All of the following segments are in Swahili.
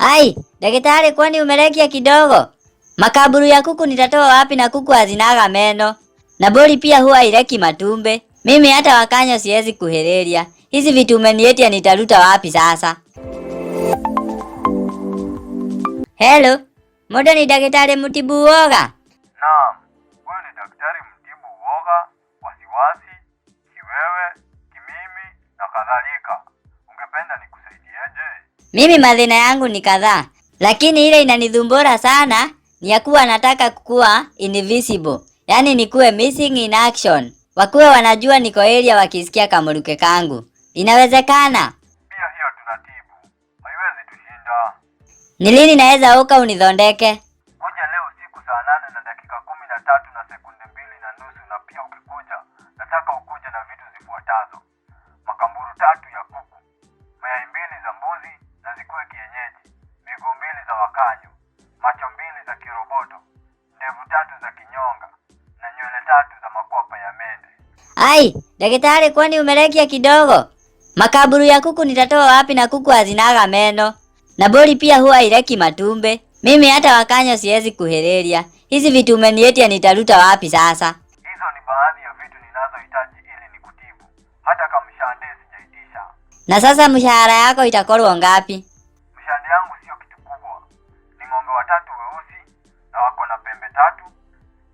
Ai, daktari kwani umelekia kidogo? Makaburu ya kuku nitatoa wapi na kuku hazinaga meno? Na boli pia huwa ileki matumbe. Mimi hata wakanyo siwezi kuhelelia. Hizi vitu umenietia nitaruta wapi sasa? Hello, muda ni daktari mtibu uoga? Naam, huyu ni daktari mtibu uoga, wasiwasi, kiwewe, kimimi na kadhalika. Ungependa nikusaidieje? Mimi madhina yangu ni kadhaa, lakini ile inanidhumbura sana ni ya kuwa nataka kukuwa invisible. Yaani nikuwe missing in action. Wakuwe wanajua niko area wakisikia kamuruke kangu. Inawezekana? Pia hiyo tunatibu. Haiwezi tushinda. Ni lini naweza uka unidhondeke? Kuja leo usiku saa 8 na dakika 13 na sekunde 2.5, na pia ukikuja nataka ukuje na vitu zifuatazo: makamburu 3 ya kuku, mayai 2 za mbuzi na zikuwe kienyeji, miguu 2 za wakanyo, macho 2 za kiroboto, ndevu 3 za kinyonga na nywele 3 za makwapa ya mende. Ai, daktari kwani umelekia kidogo? Makaburu ya kuku nitatoa wapi na kuku hazinaga meno? Na boli pia huwa ileki matumbe. Mimi hata wakanyo siwezi kuhelelia. Hizi vitu umenietia nitaruta wapi sasa? Hizo ni baadhi ya vitu ninazohitaji ili nikutibu. Hata kama mshahara sijaitisha. Na sasa mshahara yako itakuwa ngapi? Mshahara yangu sio kitu kubwa. Ni ng'ombe 3 weusi na wako na pembe 3,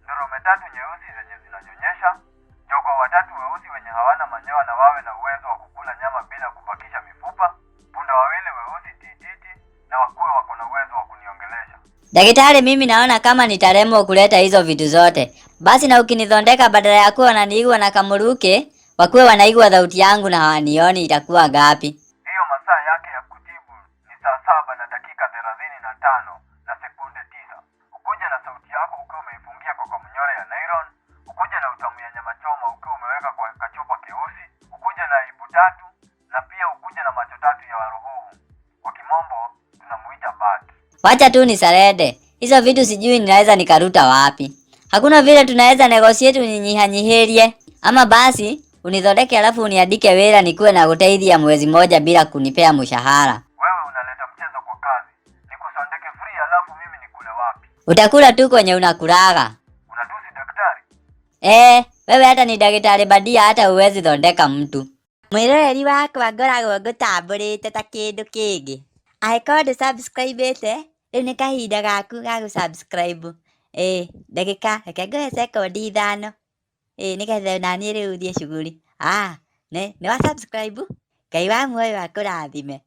ndurume 3 nyeusi zenye zinanyonyesha, jogoo 3 weusi wenye hawana manyoya na wawe na uwezo wa kukula nyama bila kubakisha mifupa, punda 2 weusi tititi na wakuwe wako na uwezo wa kuniongelesha. Daktari, mimi naona kama nitaremwa kuleta hizo vitu zote. Basi na ukinidhondeka badala ya kuwa wananiigwa na kamuruke, wakuwe wanaigwa sauti yangu na hawanioni, itakuwa ngapi? Hiyo masaa yake ya kutibu ni saa 7 na dakika 35 na sekunde 9. Ukuje na sauti yako ukiwa umeifungia kwa mnyore ya nylon, ukuje na utamu ya nyama choma ukiwa umeweka kwa kachupa keusi, ukuje na ibu 3 na pia ukuje na macho 3 ya waruhuhu. Kwa kimombo tunamuita bat. Wacha tu ni sarede. Hizo vitu sijui ninaweza nikaruta wapi. Hakuna vile tunaweza negotiate uninyihanyiherie. Ama basi unidhondeke alafu uniandike wera nikuwe na kuteithia mwezi moja bila kunipea mshahara. Wewe unaleta mchezo kwa kazi. Nikusondeke free alafu mimi nikule wapi? Utakula tu kwenye unakulaga. Unatusi daktari? Wewe hata ni daktari badia hata uwezi thondeka mtu. Mwiroreri wakwa ngoragwo ngũtambũrĩte ta kĩndũ kĩngĩ. Angĩkorwo ndũsubscribĩte, rĩu nĩ kahinda gaku ga gũsubscribe. Ndagĩka reke ngũhe sekondi 5. Nĩgetha naniĩ rĩu thiĩ cuguri. Nĩ wa subscribe? Ngai wa muoyo akũrathime.